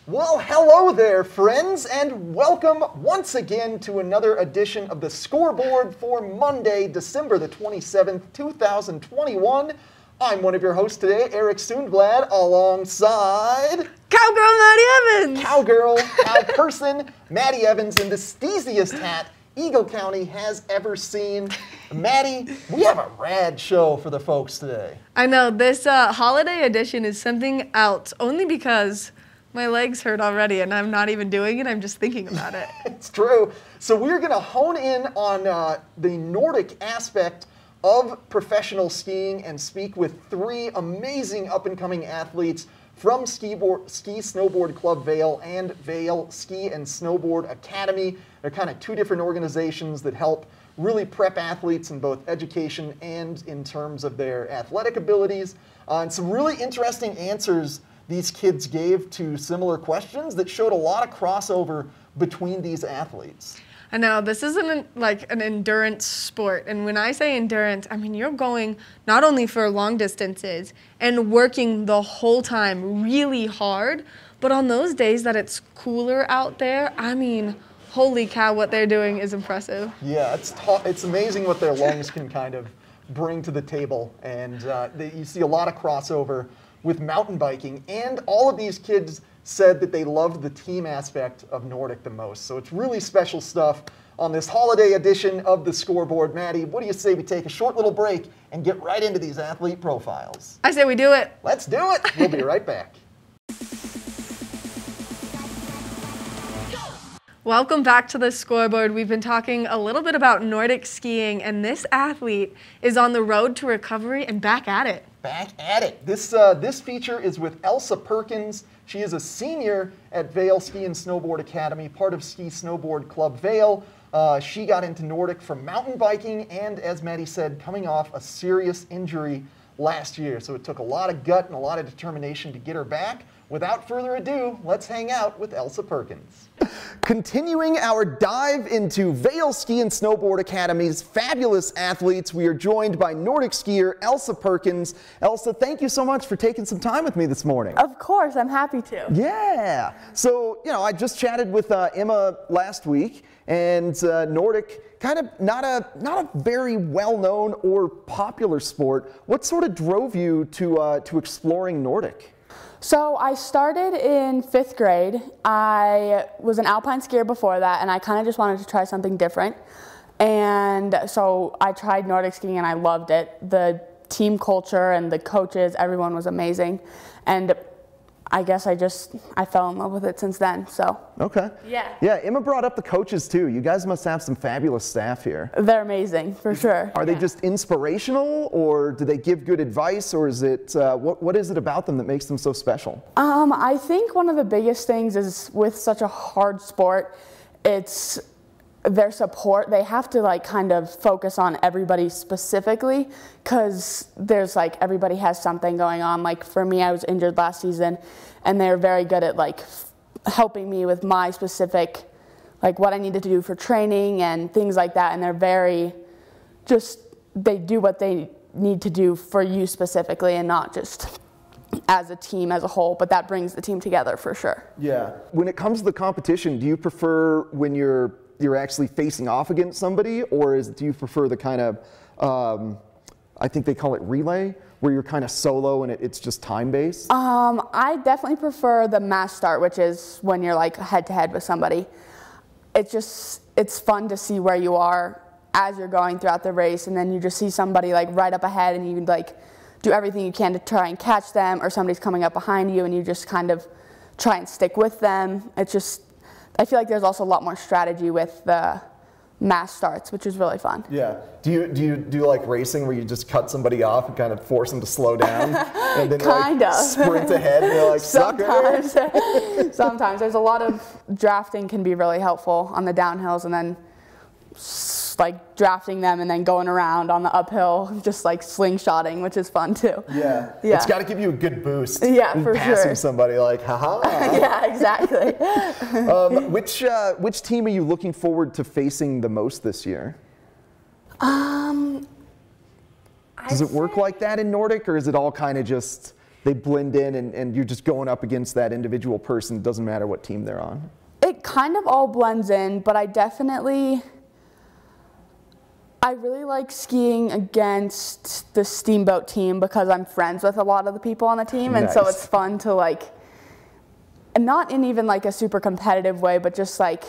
Well, hello there, friends, and welcome once again to another edition of the Scoreboard for Monday, December the 27th, 2021. I'm one of your hosts today, Eric Sundblad, alongside... Cowgirl Maddie Evans! Cowgirl, cowperson, Maddie Evans in the steeziest hat Eagle County has ever seen. Maddie, we have a rad show for the folks today. I know, this holiday edition is something else, only because my legs hurt already and I'm not even doing it, I'm just thinking about it. It's true. So we're going to hone in on the Nordic aspect of professional skiing and speak with three amazing up-and-coming athletes from Ski Snowboard Club Vail and Vail Ski and Snowboard Academy. They're kind of two different organizations that help really prep athletes in both education and in terms of their athletic abilities. And some really interesting answers these kids gave to similar questions that showed a lot of crossover between these athletes. I know, this isn't like an endurance sport, and when I say endurance, I mean you're going not only for long distances and working the whole time really hard, but on those days that it's cooler out there, I mean, holy cow, what they're doing is impressive. Yeah, it's amazing what their lungs can kind of bring to the table, and you see a lot of crossover with mountain biking, and all of these kids said that they loved the team aspect of Nordic the most. So it's really special stuff on this holiday edition of the Scoreboard. Maddie, what do you say we take a short little break and get right into these athlete profiles? I say we do it. Let's do it. We'll be right back. Welcome back to the Scoreboard. We've been talking a little bit about Nordic skiing, and this athlete is on the road to recovery and back at it. Back at it. This feature is with Elsa Perkins. She is a senior at Vail Ski and Snowboard Academy, part of Ski Snowboard Club Vail. She got into Nordic from mountain biking and, as Maddie said, coming off a serious injury last year. So it took a lot of gut and a lot of determination to get her back. Without further ado, let's hang out with Elsa Perkins. Continuing our dive into Vail Ski and Snowboard Academy's fabulous athletes, we are joined by Nordic skier Elsa Perkins. Elsa, thank you so much for taking some time with me this morning. Of course, I'm happy to. Yeah. So, I just chatted with Emma last week, and Nordic, kind of not a very well-known or popular sport. What sort of drove you to exploring Nordic? So I started in 5th grade. I was an alpine skier before that, and I kind of just wanted to try something different. And so I tried Nordic skiing and I loved it. The team culture and the coaches, everyone was amazing. And I guess I fell in love with it since then, so. Okay. Yeah. Yeah, Emma brought up the coaches too. You guys must have some fabulous staff here. They're amazing, for sure. Are they just inspirational, or do they give good advice, or is it, what is it about them that makes them so special? I think one of the biggest things is with such a hard sport, it's their support. They have to kind of focus on everybody specifically, because there's everybody has something going on. Like for me, I was injured last season, and they're very good at helping me with my specific, what I needed to do for training and things like that. And they're very they do what they need to do for you specifically, and not just as a team as a whole, but that brings the team together for sure. Yeah. When it comes to the competition, do you prefer when you're actually facing off against somebody, or do you prefer the kind of, I think they call it relay, where you're kind of solo and it's just time-based? I definitely prefer the mass start, which is when you're head-to-head with somebody. It's fun to see where you are as you're going throughout the race, and then you just see somebody right up ahead, and you do everything you can to try and catch them, or somebody's coming up behind you and you just kind of try and stick with them. I feel like there's also a lot more strategy with the mass starts, which is really fun. Yeah. Do you do racing where you just cut somebody off and kind of force them to slow down and then sprint ahead and you're like, sucker? Sometimes. There's a lot of drafting can be really helpful on the downhills, and then drafting them and then going around on the uphill, just slingshotting, which is fun too. Yeah. Yeah. It's got to give you a good boost. Yeah, for passing sure. somebody haha. Yeah, exactly. Which team are you looking forward to facing the most this year? Does it work like that in Nordic, or is it all kind of just they blend in and you're just going up against that individual person. It doesn't matter what team they're on? It kind of all blends in, but I really like skiing against the Steamboat team because I'm friends with a lot of the people on the team, and so it's fun to like, and not in even like a super competitive way, but just like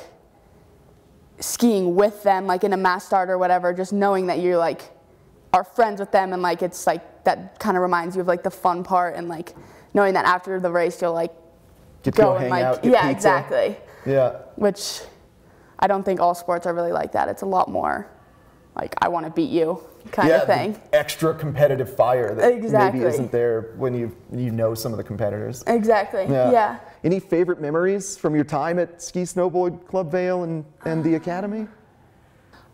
skiing with them, like in a mass start or whatever, just knowing that you like are friends with them, and like it's like that kind of reminds you of like the fun part, and like knowing that after the race you'll like go and hang like out, get yeah, pizza. exactly. Yeah. Which I don't think all sports are really like that. It's a lot more like I want to beat you kind of thing. Extra competitive fire that exactly. maybe isn't there when you know some of the competitors. Exactly. Yeah. Any favorite memories from your time at Ski Snowboard Club Vail and the Academy?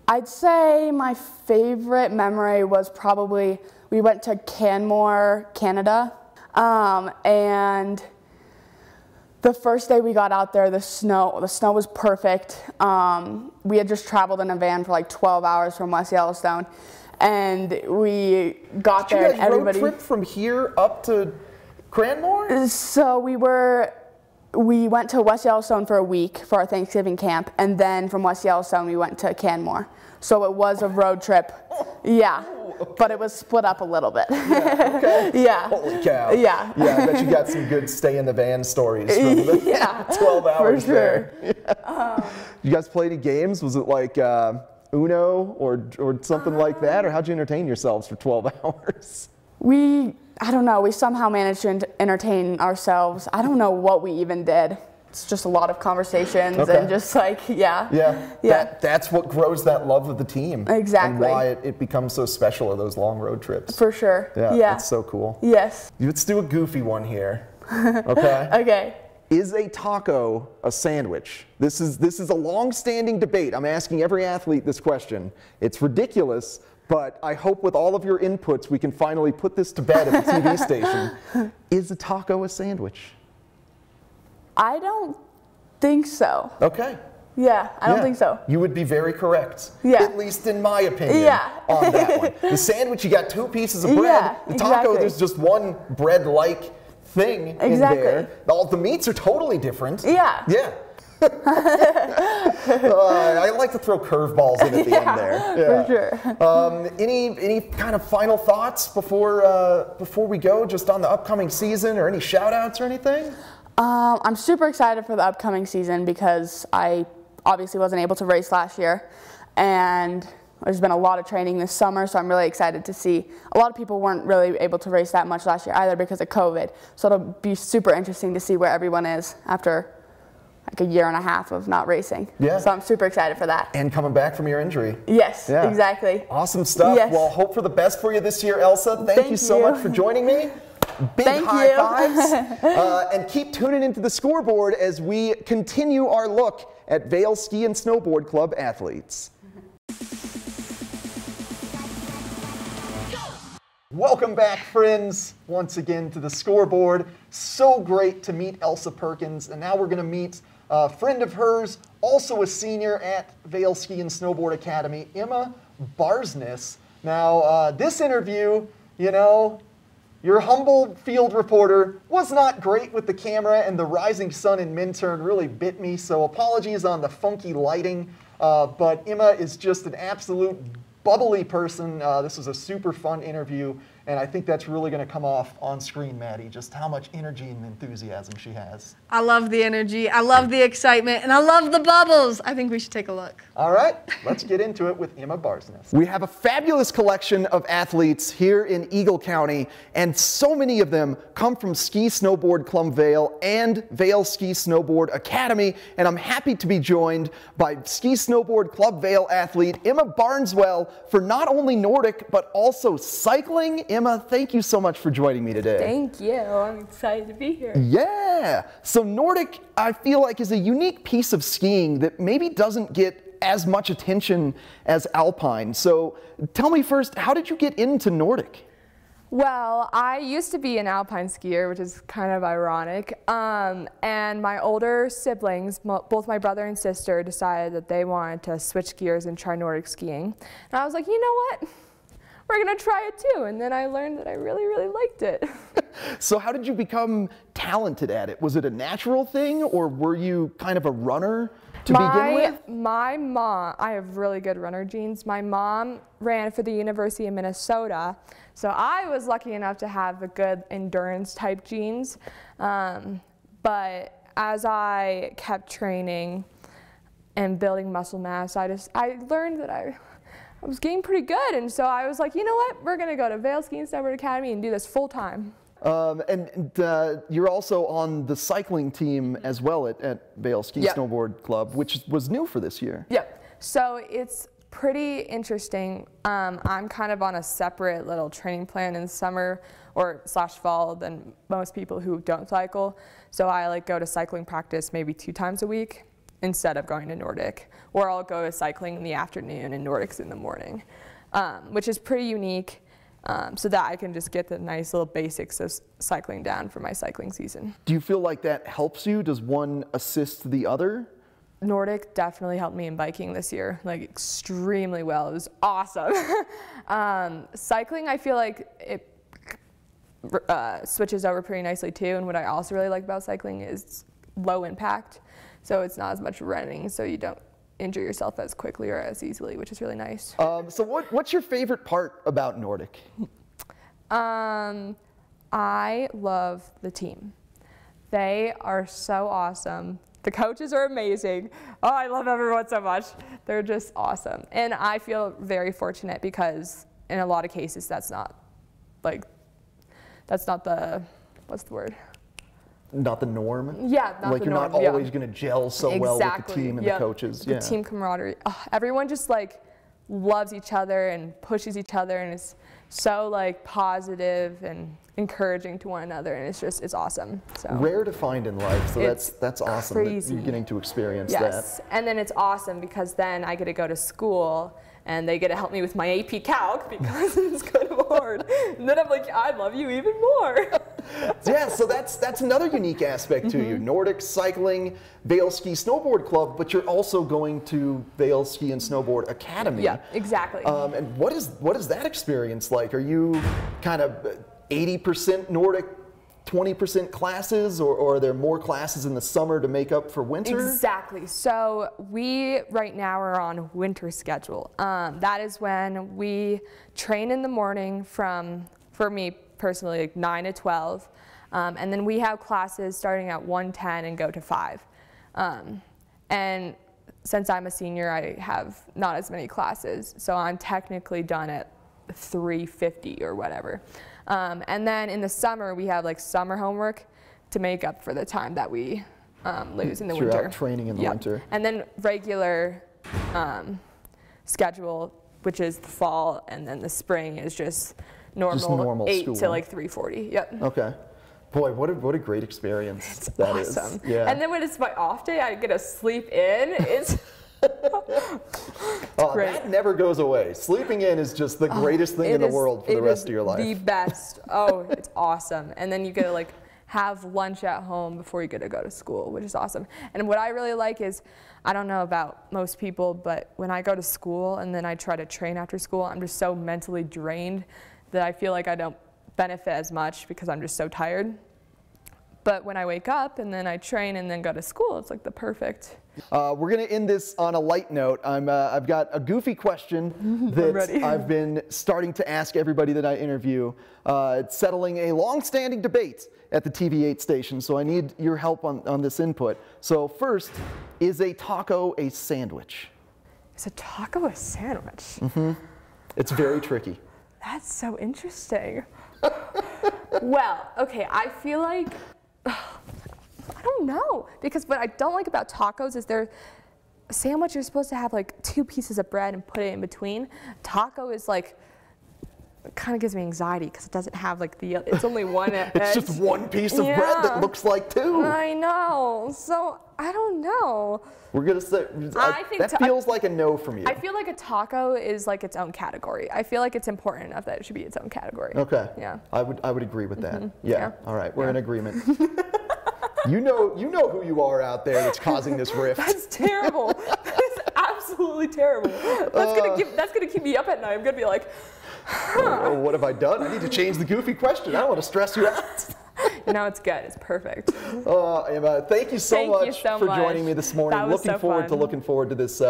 I'd say my favorite memory was probably we went to Canmore, Canada, and the first day we got out there, the snow was perfect. We had just traveled in a van for like 12 hours from West Yellowstone, and we got there and everybody. Road trip from here up to Cranmore? So we went to West Yellowstone for a week for our Thanksgiving camp, and then from West Yellowstone we went to Canmore. So it was a road trip. Yeah. Okay. But it was split up a little bit. Yeah, okay. Yeah. Holy cow. Yeah. Yeah, I bet you got some good stay in the van stories from the 12 hours for sure. there. Yeah. You guys play any games? Was it like Uno or something like that? Or how'd you entertain yourselves for 12 hours? I don't know, we somehow managed to entertain ourselves. I don't know what we even did. It's just a lot of conversations and just like, yeah. That's what grows that love of the team. Exactly. And why it becomes so special are those long road trips. For sure. Yeah. It's so cool. Yes. Let's do a goofy one here. Okay? Okay. Is a taco a sandwich? This is a long-standing debate. I'm asking every athlete this question. It's ridiculous, but I hope with all of your inputs we can finally put this to bed at the TV station. Is a taco a sandwich? I don't think so. Okay. Yeah, I don't think so. You would be very correct. Yeah. At least in my opinion on that one. The sandwich, you got 2 pieces of bread. The taco, there's just one bread-like thing in there. All the meats are totally different. Yeah. Yeah. I like to throw curveballs in at the end there. Yeah. For sure. Any kind of final thoughts before we go, just on the upcoming season, or any shout-outs or anything? I'm super excited for the upcoming season because I obviously wasn't able to race last year, and there's been a lot of training this summer, so I'm really excited to see. A lot of people weren't really able to race that much last year either because of COVID, so it'll be super interesting to see where everyone is after like a year and a half of not racing. Yeah. So I'm super excited for that. And coming back from your injury. Yes, exactly. Awesome stuff. Yes. Well, hope for the best for you this year, Elsa. Thank you so much for joining me. Big high fives. And keep tuning into the Scoreboard as we continue our look at Vail Ski and Snowboard Club athletes. Welcome back, friends, once again to the Scoreboard. So great to meet Elsa Perkins, and now we're going to meet a friend of hers, also a senior at Vail Ski and Snowboard Academy, Emma Barsness. Now, this interview, you know, your humble field reporter was not great with the camera, and the rising sun in Minturn really bit me, so apologies on the funky lighting, but Emma is just an absolute bubbly person. This was a super fun interview, and I think that's really going to come off on screen, Maddie, just how much energy and enthusiasm she has. I love the energy, I love the excitement, and I love the bubbles. I think we should take a look. All right, let's get into it with Emma Barsness. We have a fabulous collection of athletes here in Eagle County, and so many of them come from Ski Snowboard Club Vail and Vail Ski Snowboard Academy, and I'm happy to be joined by Ski Snowboard Club Vail athlete Emma Barnswell for not only Nordic, but also cycling. Emma, thank you so much for joining me today. Thank you. I'm excited to be here. Yeah. So Nordic, I feel like, is a unique piece of skiing that maybe doesn't get as much attention as Alpine. So tell me first, how did you get into Nordic? Well, I used to be an alpine skier, which is kind of ironic, and my older siblings, both my brother and sister, decided that they wanted to switch gears and try Nordic skiing. And I was like, you know what? we're going to try it too. And then I learned that I really, really liked it. So how did you become talented at it? Was it a natural thing, or were you kind of a runner to begin with? My mom, I have really good runner genes. My mom ran for the University of Minnesota, so I was lucky enough to have a good endurance type genes. But as I kept training and building muscle mass, I learned that I was getting pretty good, and so I was like, you know what, we're gonna go to Vail Ski and Snowboard Academy and do this full time. And you're also on the cycling team as well at Vail Ski Snowboard Club, which was new for this year. Yep. So it's pretty interesting. I'm kind of on a separate little training plan in summer or / fall than most people who don't cycle. So I like go to cycling practice maybe 2 times a week instead of going to Nordic. Or I'll go to cycling in the afternoon and Nordic's in the morning, which is pretty unique. So that I can just get the nice little basics of cycling down for my cycling season. Do you feel like that helps you? Does one assist the other? Nordic definitely helped me in biking this year, like extremely well. It was awesome. Cycling, I feel like it switches over pretty nicely too. And what I also really like about cycling is low impact. So it's not as much running, so you don't injure yourself as quickly or as easily, which is really nice. So what's your favorite part about Nordic? I love the team. They are so awesome. The coaches are amazing. Oh, I love everyone so much. They're just awesome. And I feel very fortunate because in a lot of cases that's not the, what's the word? Not the norm? Yeah, not like the you're norm. not always going to gel so well with the team and Yep. the coaches. The team camaraderie. Oh, everyone just like loves each other and pushes each other and is so like positive and encouraging to one another, and it's awesome. So rare to find in life, so that's awesome crazy. that you're getting to experience yes. that. And then it's awesome because then I get to go to school and they get to help me with my AP Calc because it's kind of hard. And then I'm like, I love you even more. Yeah, so that's another unique aspect to you. Nordic cycling, Vail Ski Snowboard Club, but you're also going to Vail Ski and Snowboard Academy. Yeah, exactly. And what is that experience like? Are you kind of 80% Nordic, 20% classes, or are there more classes in the summer to make up for winter? Exactly. So we right now are on winter schedule. That is when we train in the morning from, for me personally, like 9 to 12. And then we have classes starting at 1:10 and go to 5. And since I'm a senior, I have not as many classes. So I'm technically done at 3:50 or whatever. And then in the summer, we have like summer homework to make up for the time that we lose in the winter. Out training in the winter. And then regular schedule, which is the fall, and then the spring is just normal 8 school. to like 3:40. Yep. Okay. Boy, what a great experience that is. Awesome. Yeah. And then when it's my off day, I get to sleep in. It's great. That never goes away. Sleeping in is just the greatest thing in the world for the rest of your life. The best. Oh, it's awesome. And then you get to like have lunch at home before you get to go to school, which is awesome. And what I really like is, I don't know about most people, but when I go to school and then I try to train after school, I'm just so mentally drained that I feel like I don't benefit as much because I'm just so tired. But when I wake up and then I train and then go to school, it's like the perfect. We're going to end this on a light note. I've got a goofy question that I've been starting to ask everybody that I interview. It's settling a long-standing debate at the TV8 station, so I need your help on this input. So first, is a taco a sandwich? Is a taco a sandwich? Mm-hmm. It's very tricky. That's so interesting. Well, okay, I feel like, I don't know, because what I don't like about tacos is they're a sandwich, you're supposed to have like 2 pieces of bread and put it in between. Taco is like, it kind of gives me anxiety because it doesn't have like it's only one edge. It's just one piece of bread that looks like 2. I know, so I don't know. We're gonna say, I think that feels like a no from you. I feel like a taco is like its own category. I feel like it's important enough that it should be its own category. Okay. Yeah. I would agree with that. Mm-hmm. Yeah. All right. We're in agreement. You know who you are out there that's causing this rift. That's terrible. That is absolutely terrible. That's gonna keep me up at night. I'm gonna be like, Oh, what have I done? I need to change the goofy question. I don't want to stress you out. No, it's good. It's perfect. Emma, thank you so much for joining me this morning. That was looking forward to this,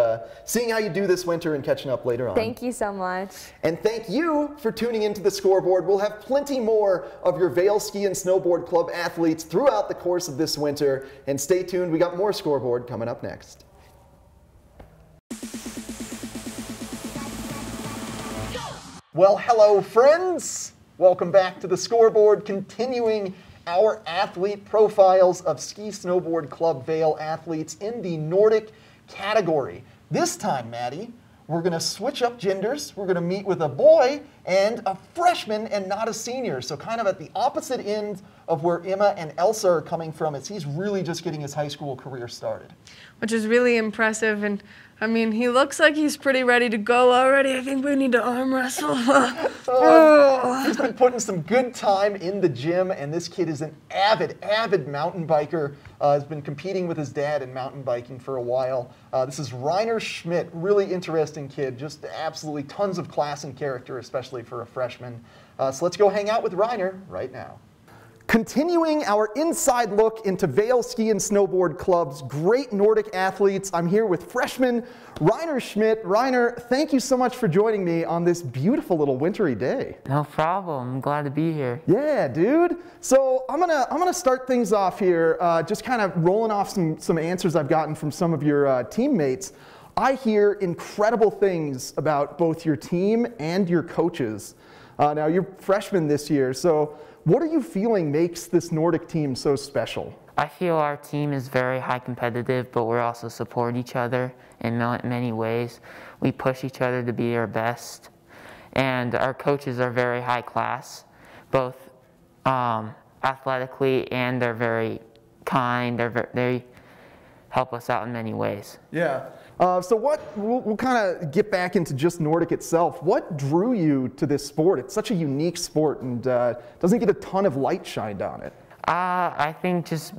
seeing how you do this winter and catching up later on. Thank you so much. And thank you for tuning into the Scoreboard. We'll have plenty more of your Vail Ski and Snowboard Club athletes throughout the course of this winter. And stay tuned, we got more Scoreboard coming up next. Well, hello friends! Welcome back to the Scoreboard, continuing our athlete profiles of Ski Snowboard Club Vail athletes in the Nordic category. This time, Maddie, we're going to switch up genders. We're going to meet with a boy and a freshman and not a senior. So kind of at the opposite end of where Emma and Elsa are coming from, as he's really just getting his high school career started. Which is really impressive, and I mean, he looks like he's pretty ready to go already. I think we need to arm wrestle. He's been putting some good time in the gym, and this kid is an avid mountain biker. Has been competing with his dad in mountain biking for a while. This is Reiner Schmidt, really interesting kid, just absolutely tons of class and character, especially for a freshman. So let's go hang out with Reiner right now. Continuing our inside look into Vail Ski and Snowboard Club's great Nordic athletes, I'm here with freshman Reiner Schmidt. Reiner, thank you so much for joining me on this beautiful little wintry day. No problem. I'm glad to be here. Yeah, dude. So I'm gonna start things off here, just kind of rolling off some answers I've gotten from some of your teammates. I hear incredible things about both your team and your coaches. Now you're freshmen this year, so what are you feeling makes this Nordic team so special? I feel our team is very high competitive, but we also support each other in many ways. We push each other to be our best. And our coaches are very high class, both athletically, and they're very kind. They help us out in many ways. Yeah. So we'll kind of get back into just Nordic itself. What drew you to this sport? It's such a unique sport and doesn't get a ton of light shined on it. I think just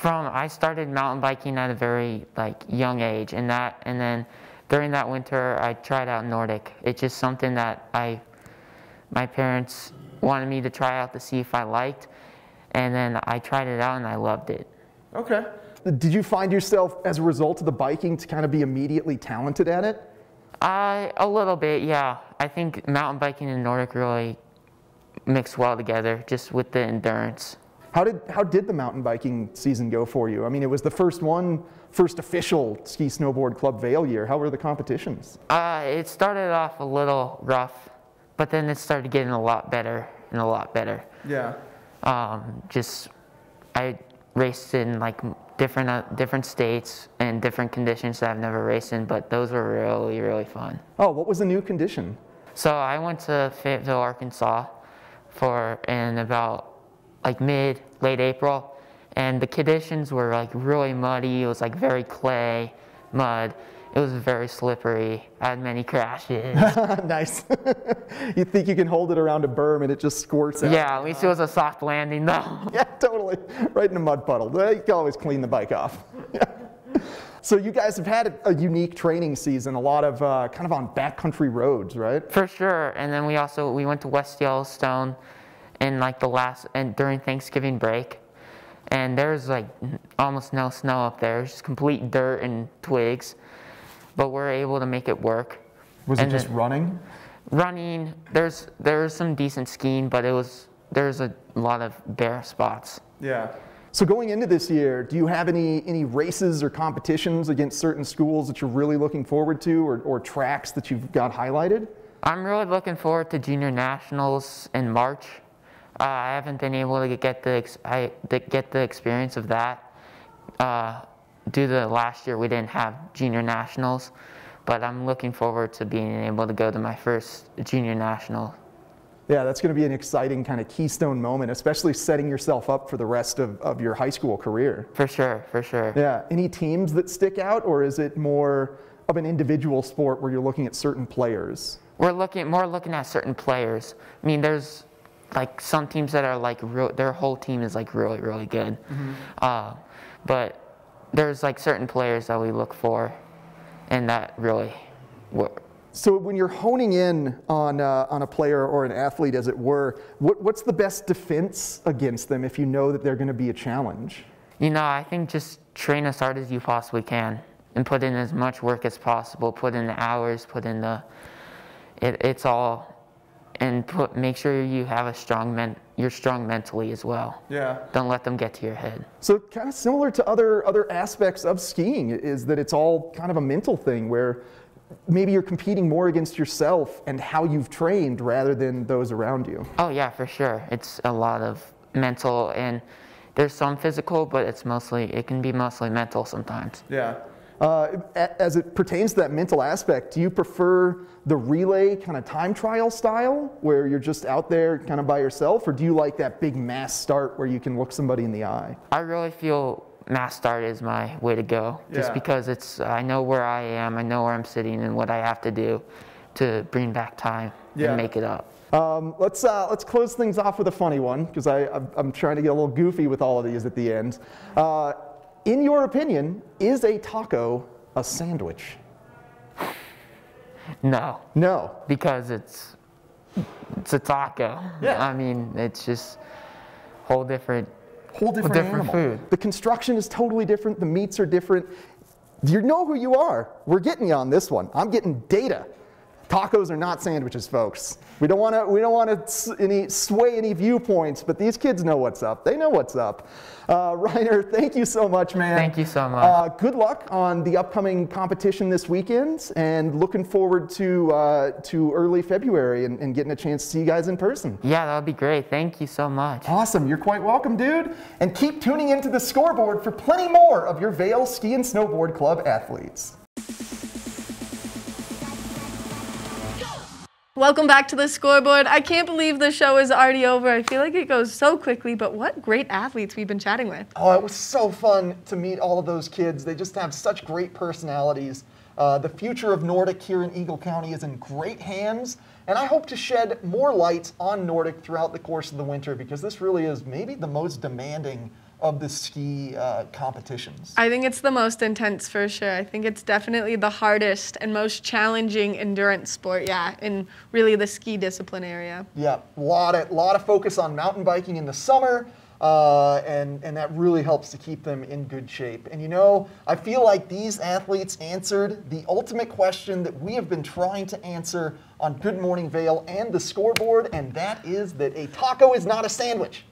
I started mountain biking at a very young age, and then during that winter I tried out Nordic. It's just something that my parents wanted me to try out to see if I liked, and then I tried it out and I loved it. Okay. Did you find yourself, as a result of the biking, to kind of be immediately talented at it? A little bit, yeah. I think mountain biking and Nordic really mix well together, just with the endurance. How did the mountain biking season go for you? I mean, it was the first official Ski Snowboard Club Vail year. How were the competitions? It started off a little rough, but then it started getting a lot better and a lot better. Yeah. I raced in different states and different conditions that I've never raced in, but those were really, really fun. Oh, what was the new condition? So I went to Fayetteville, Arkansas in about late April, and the conditions were really muddy. It was very clay, mud. It was very slippery. I had many crashes. Nice. You think you can hold it around a berm and it just squirts out? Yeah, at least it was a soft landing though. Yeah, totally. Right in a mud puddle. You can always clean the bike off. So you guys have had a unique training season, a lot of kind of on backcountry roads, right? For sure. And then we went to West Yellowstone in during Thanksgiving break. And there's almost no snow up there. It's just complete dirt and twigs. But we're able to make it work. Was it just running? Running, there's some decent skiing, but there's a lot of bare spots. Yeah. So going into this year, do you have any races or competitions against certain schools that you're really looking forward to, or tracks that you've got highlighted? I'm really looking forward to Junior Nationals in March. I haven't been able to get the experience of that. Due to last year we didn't have Junior Nationals, but I'm looking forward to being able to go to my first Junior National. Yeah, that's going to be an exciting kind of keystone moment, especially setting yourself up for the rest of your high school career. For sure, for sure. Yeah, any teams that stick out, or is it more of an individual sport where you're looking at certain players? We're looking at certain players. I mean, there's some teams that are their whole team is really, really good. Mm-hmm. But there's certain players that we look for, and that really So when you're honing in on a player or an athlete, as it were, what's the best defense against them if you know that they're going to be a challenge? You know, I think just train as hard as you possibly can and put in as much work as possible. Put in the hours, put in the, it's all, and make sure you have you're strong mentally as well. Yeah. Don't let them get to your head. So kind of similar to other aspects of skiing is that it's all kind of a mental thing where maybe you're competing more against yourself and how you've trained rather than those around you. Oh yeah, for sure. It's a lot of mental, and there's some physical, but it can be mostly mental sometimes. Yeah. As it pertains to that mental aspect, do you prefer the relay kind of time trial style where you're just out there kind of by yourself, or do you like that big mass start where you can look somebody in the eye? I really feel mass start is my way to go, just because I know where I am, I know where I'm sitting and what I have to do to bring back time and make it up. Let's close things off with a funny one, because I'm trying to get a little goofy with all of these at the end. In your opinion, is a taco a sandwich? No. No. Because it's a taco. Yeah. I mean, it's just whole different animal. Food. The construction is totally different. The meats are different. You know who you are. We're getting you on this one. I'm getting data. Tacos are not sandwiches, folks. We don't want to sway any viewpoints, but these kids know what's up. They know what's up. Reiner, thank you so much, man. Thank you so much. Good luck on the upcoming competition this weekend, and looking forward to early February and getting a chance to see you guys in person. Yeah, that would be great. Thank you so much. Awesome. You're quite welcome, dude. And keep tuning into the Scoreboard for plenty more of your Vail Ski and Snowboard Club athletes. Welcome back to the Scoreboard. I can't believe the show is already over. I feel like it goes so quickly, but what great athletes we've been chatting with. Oh, it was so fun to meet all of those kids. They just have such great personalities. The future of Nordic here in Eagle County is in great hands, and I hope to shed more light on Nordic throughout the course of the winter, because this really is maybe the most demanding of the ski competitions. I think it's the most intense for sure. I think it's definitely the hardest and most challenging endurance sport, in really the ski discipline area. Yeah, lot of focus on mountain biking in the summer, and that really helps to keep them in good shape. And you know, I feel like these athletes answered the ultimate question that we have been trying to answer on Good Morning Vail and the Scoreboard, and that is that a taco is not a sandwich.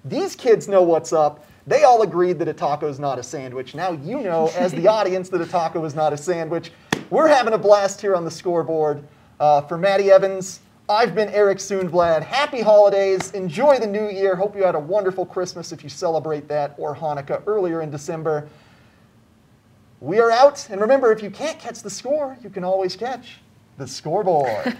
These kids know what's up. They all agreed that a taco is not a sandwich. Now you know, as the audience, that a taco is not a sandwich. We're having a blast here on the Scoreboard. For Maddie Evans, I've been Eric Soonblad. Happy holidays. Enjoy the new year. Hope you had a wonderful Christmas if you celebrate that, or Hanukkah earlier in December. We are out. And remember, if you can't catch the score, you can always catch the Scoreboard.